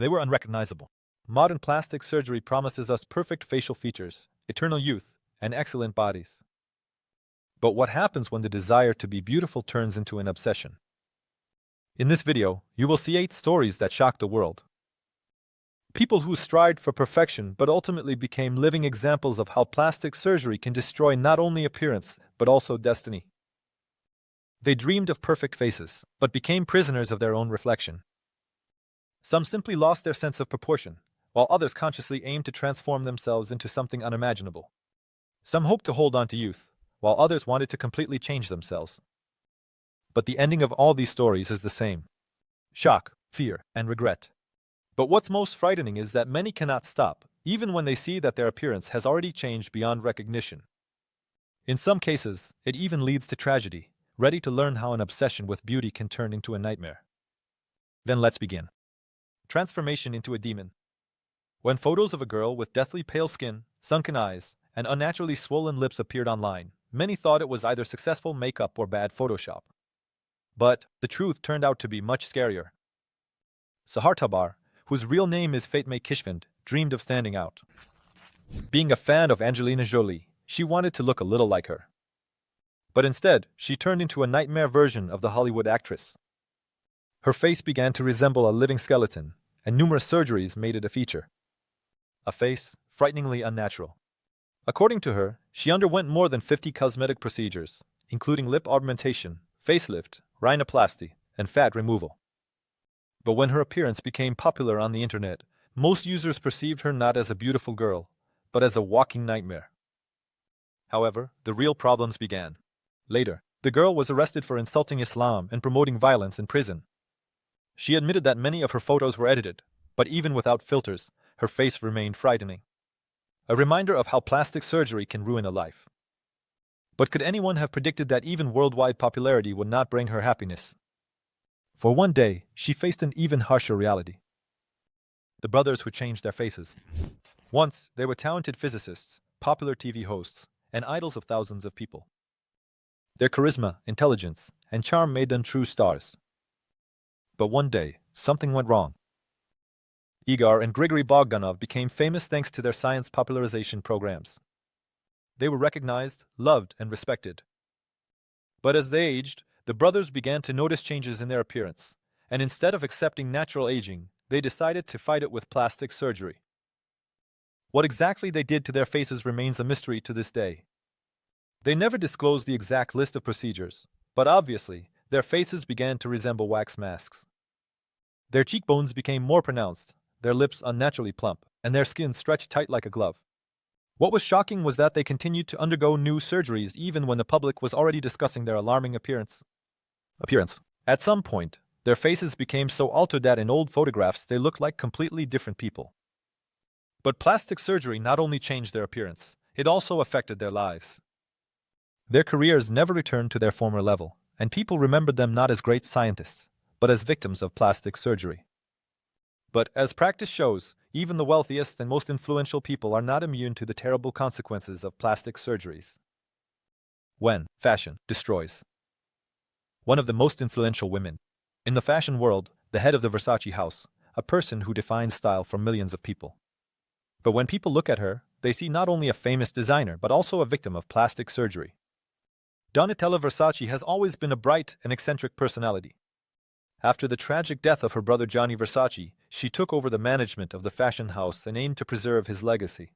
They were unrecognizable. Modern plastic surgery promises us perfect facial features, eternal youth, and excellent bodies. But what happens when the desire to be beautiful turns into an obsession? In this video, you will see 8 stories that shocked the world. People who strived for perfection but ultimately became living examples of how plastic surgery can destroy not only appearance but also destiny. They dreamed of perfect faces, but became prisoners of their own reflection. Some simply lost their sense of proportion, while others consciously aimed to transform themselves into something unimaginable. Some hoped to hold on to youth, while others wanted to completely change themselves. But the ending of all these stories is the same: shock, fear, and regret. But what's most frightening is that many cannot stop, even when they see that their appearance has already changed beyond recognition. In some cases, it even leads to tragedy, ready to learn how an obsession with beauty can turn into a nightmare. Then let's begin. Transformation into a demon. When photos of a girl with deathly pale skin, sunken eyes, and unnaturally swollen lips appeared online, many thought it was either successful makeup or bad Photoshop. But the truth turned out to be much scarier. Sahar Tabar, whose real name is Fatma Kishvand, dreamed of standing out. Being a fan of Angelina Jolie, she wanted to look a little like her. But instead, she turned into a nightmare version of the Hollywood actress. Her face began to resemble a living skeleton, and numerous surgeries made it a feature. A face frighteningly unnatural. According to her, she underwent more than 50 cosmetic procedures, including lip augmentation, facelift, rhinoplasty, and fat removal. But when her appearance became popular on the internet, most users perceived her not as a beautiful girl, but as a walking nightmare. However, the real problems began. Later, the girl was arrested for insulting Islam and promoting violence in prison. She admitted that many of her photos were edited, but even without filters, her face remained frightening. A reminder of how plastic surgery can ruin a life. But could anyone have predicted that even worldwide popularity would not bring her happiness? For one day, she faced an even harsher reality. The brothers who changed their faces. Once, they were talented physicists, popular TV hosts, and idols of thousands of people. Their charisma, intelligence, and charm made them true stars. But one day, something went wrong. Igor and Grigory Bogdanov became famous thanks to their science popularization programs. They were recognized, loved, and respected. But as they aged, the brothers began to notice changes in their appearance, and instead of accepting natural aging, they decided to fight it with plastic surgery. What exactly they did to their faces remains a mystery to this day. They never disclosed the exact list of procedures, but obviously, their faces began to resemble wax masks. Their cheekbones became more pronounced, their lips unnaturally plump, and their skin stretched tight like a glove. What was shocking was that they continued to undergo new surgeries even when the public was already discussing their alarming appearance. At some point, their faces became so altered that in old photographs they looked like completely different people. But plastic surgery not only changed their appearance, it also affected their lives. Their careers never returned to their former level, and people remembered them not as great scientists, but as victims of plastic surgery. But as practice shows, even the wealthiest and most influential people are not immune to the terrible consequences of plastic surgeries. When fashion destroys. One of the most influential women in the fashion world, the head of the Versace house, a person who defines style for millions of people. But when people look at her, they see not only a famous designer but also a victim of plastic surgery. Donatella Versace has always been a bright and eccentric personality. After the tragic death of her brother Gianni Versace, she took over the management of the fashion house and aimed to preserve his legacy.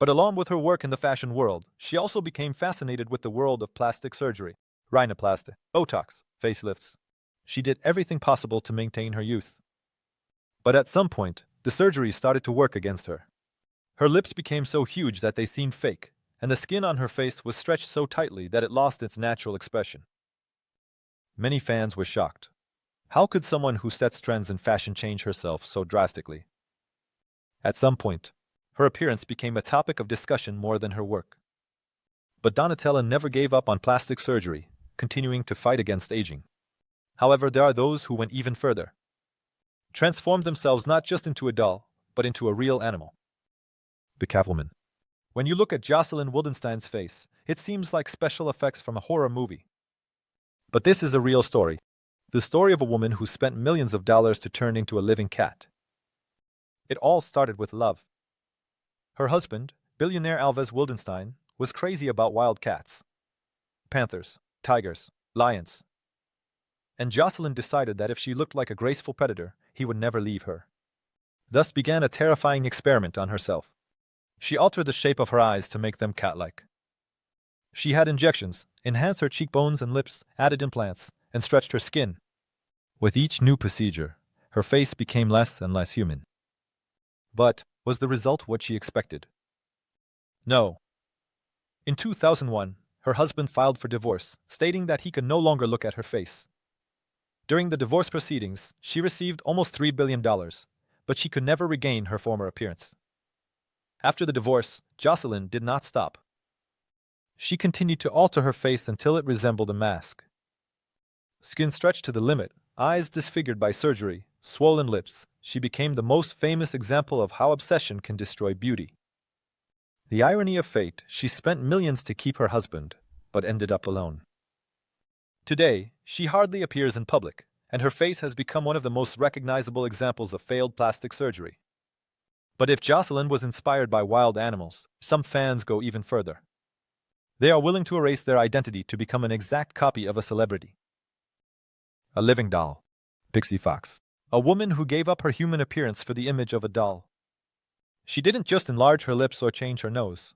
But along with her work in the fashion world, she also became fascinated with the world of plastic surgery, rhinoplasty, Botox, facelifts. She did everything possible to maintain her youth. But at some point, the surgeries started to work against her. Her lips became so huge that they seemed fake, and the skin on her face was stretched so tightly that it lost its natural expression. Many fans were shocked. How could someone who sets trends in fashion change herself so drastically? At some point, her appearance became a topic of discussion more than her work. But Donatella never gave up on plastic surgery, continuing to fight against aging. However, there are those who went even further. Transformed themselves not just into a doll, but into a real animal. The Catwoman. When you look at Jocelyn Wildenstein's face, it seems like special effects from a horror movie. But this is a real story. The story of a woman who spent millions of dollars to turn into a living cat. It all started with love. Her husband, billionaire Alves Wildenstein, was crazy about wild cats, panthers, tigers, lions. And Jocelyn decided that if she looked like a graceful predator, he would never leave her. Thus began a terrifying experiment on herself. She altered the shape of her eyes to make them cat-like. She had injections, enhanced her cheekbones and lips, added implants, and stretched her skin. With each new procedure, her face became less and less human. But was the result what she expected? No. In 2001, her husband filed for divorce, stating that he could no longer look at her face. During the divorce proceedings, she received almost $3 billion, but she could never regain her former appearance. After the divorce, Jocelyn did not stop. She continued to alter her face until it resembled a mask. Skin stretched to the limit, eyes disfigured by surgery, swollen lips, she became the most famous example of how obsession can destroy beauty. The irony of fate, she spent millions to keep her husband, but ended up alone. Today, she hardly appears in public, and her face has become one of the most recognizable examples of failed plastic surgery. But if Jocelyn was inspired by wild animals, some fans go even further. They are willing to erase their identity to become an exact copy of a celebrity. A living doll. Pixie Fox. A woman who gave up her human appearance for the image of a doll. She didn't just enlarge her lips or change her nose.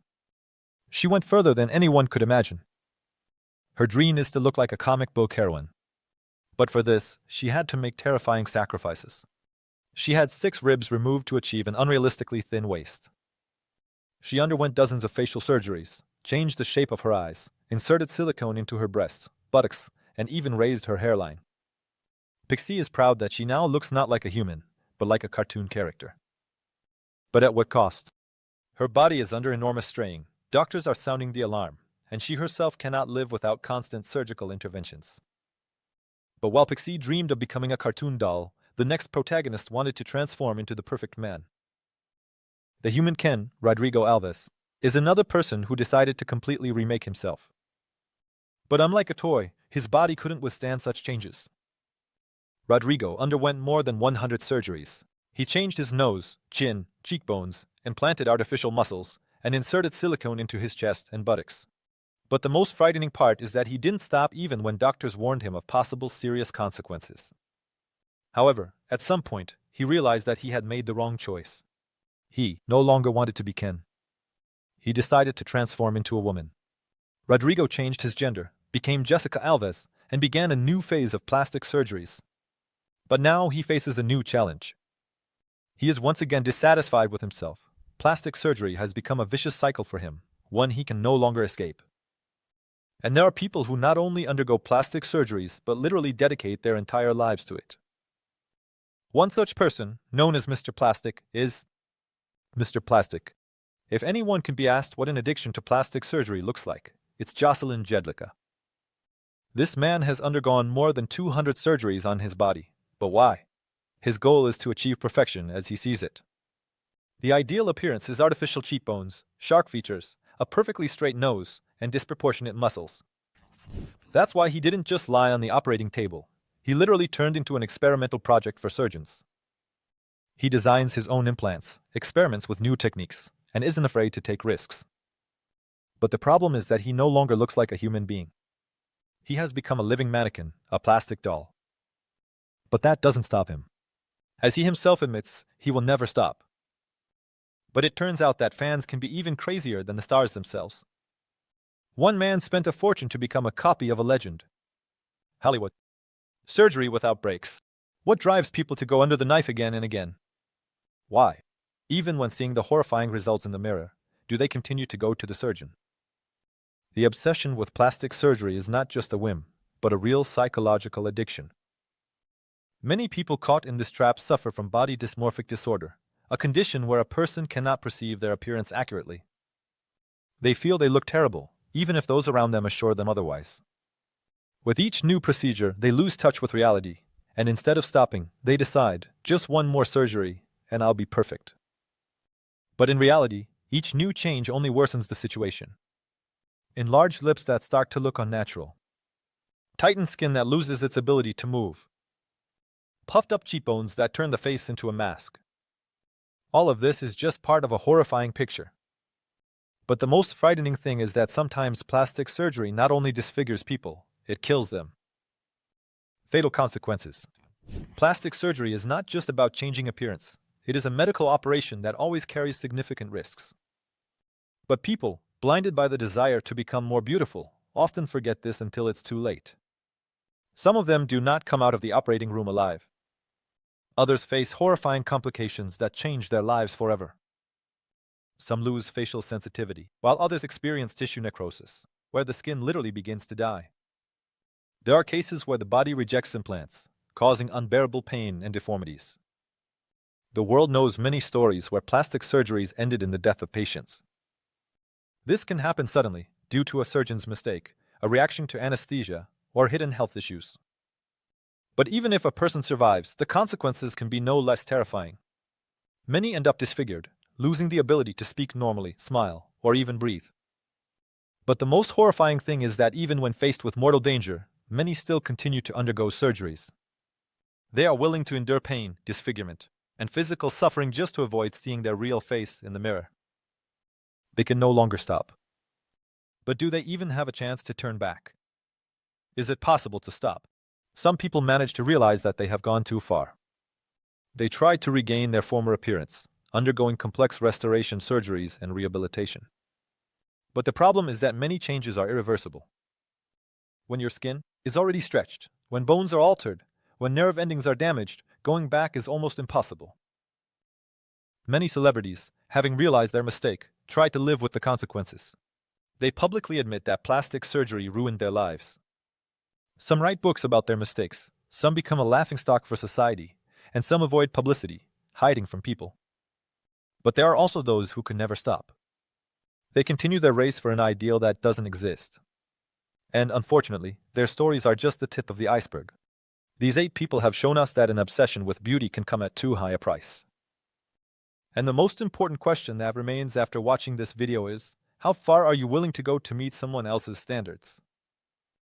She went further than anyone could imagine. Her dream is to look like a comic book heroine. But for this, she had to make terrifying sacrifices. She had 6 ribs removed to achieve an unrealistically thin waist. She underwent dozens of facial surgeries, changed the shape of her eyes, inserted silicone into her breasts, buttocks, and even raised her hairline. Pixie is proud that she now looks not like a human, but like a cartoon character. But at what cost? Her body is under enormous strain, doctors are sounding the alarm, and she herself cannot live without constant surgical interventions. But while Pixie dreamed of becoming a cartoon doll, the next protagonist wanted to transform into the perfect man. The human Ken, Rodrigo Alves, is another person who decided to completely remake himself. But unlike a toy, his body couldn't withstand such changes. Rodrigo underwent more than 100 surgeries. He changed his nose, chin, cheekbones, implanted artificial muscles, and inserted silicone into his chest and buttocks. But the most frightening part is that he didn't stop even when doctors warned him of possible serious consequences. However, at some point, he realized that he had made the wrong choice. He no longer wanted to be Ken. He decided to transform into a woman. Rodrigo changed his gender, became Jessica Alves, and began a new phase of plastic surgeries. But now he faces a new challenge. He is once again dissatisfied with himself. Plastic surgery has become a vicious cycle for him, one he can no longer escape. And there are people who not only undergo plastic surgeries, but literally dedicate their entire lives to it. One such person, known as Mr. Plastic, is Mr. Plastic. If anyone can be asked what an addiction to plastic surgery looks like, it's Jocelyn Jedlicka. This man has undergone more than 200 surgeries on his body. But why? His goal is to achieve perfection as he sees it. The ideal appearance is artificial cheekbones, shark features, a perfectly straight nose, and disproportionate muscles. That's why he didn't just lie on the operating table. He literally turned into an experimental project for surgeons. He designs his own implants, experiments with new techniques, and isn't afraid to take risks. But the problem is that he no longer looks like a human being. He has become a living mannequin, a plastic doll. But that doesn't stop him. As he himself admits, he will never stop. But it turns out that fans can be even crazier than the stars themselves. One man spent a fortune to become a copy of a legend. Hollywood. Surgery without breaks. What drives people to go under the knife again and again? Why? Even when seeing the horrifying results in the mirror, do they continue to go to the surgeon? The obsession with plastic surgery is not just a whim, but a real psychological addiction. Many people caught in this trap suffer from body dysmorphic disorder, a condition where a person cannot perceive their appearance accurately. They feel they look terrible, even if those around them assure them otherwise. With each new procedure, they lose touch with reality, and instead of stopping, they decide, just one more surgery, and I'll be perfect. But in reality, each new change only worsens the situation. Enlarged lips that start to look unnatural. Tightened skin that loses its ability to move. Puffed up cheekbones that turn the face into a mask. All of this is just part of a horrifying picture. But the most frightening thing is that sometimes plastic surgery not only disfigures people, it kills them. Fatal consequences. Plastic surgery is not just about changing appearance. It is a medical operation that always carries significant risks. But people, blinded by the desire to become more beautiful, often forget this until it's too late. Some of them do not come out of the operating room alive. Others face horrifying complications that change their lives forever. Some lose facial sensitivity, while others experience tissue necrosis, where the skin literally begins to die. There are cases where the body rejects implants, causing unbearable pain and deformities. The world knows many stories where plastic surgeries ended in the death of patients. This can happen suddenly, due to a surgeon's mistake, a reaction to anesthesia, or hidden health issues. But even if a person survives, the consequences can be no less terrifying. Many end up disfigured, losing the ability to speak normally, smile, or even breathe. But the most horrifying thing is that even when faced with mortal danger, many still continue to undergo surgeries. They are willing to endure pain, disfigurement, and physical suffering just to avoid seeing their real face in the mirror. They can no longer stop. But do they even have a chance to turn back? Is it possible to stop? Some people manage to realize that they have gone too far. They try to regain their former appearance, undergoing complex restoration surgeries and rehabilitation. But the problem is that many changes are irreversible. When your skin is already stretched, when bones are altered, when nerve endings are damaged, going back is almost impossible. Many celebrities, having realized their mistake, try to live with the consequences. They publicly admit that plastic surgery ruined their lives. Some write books about their mistakes, some become a laughingstock for society, and some avoid publicity, hiding from people. But there are also those who can never stop. They continue their race for an ideal that doesn't exist. And unfortunately, their stories are just the tip of the iceberg. These 8 people have shown us that an obsession with beauty can come at too high a price. And the most important question that remains after watching this video is, how far are you willing to go to meet someone else's standards?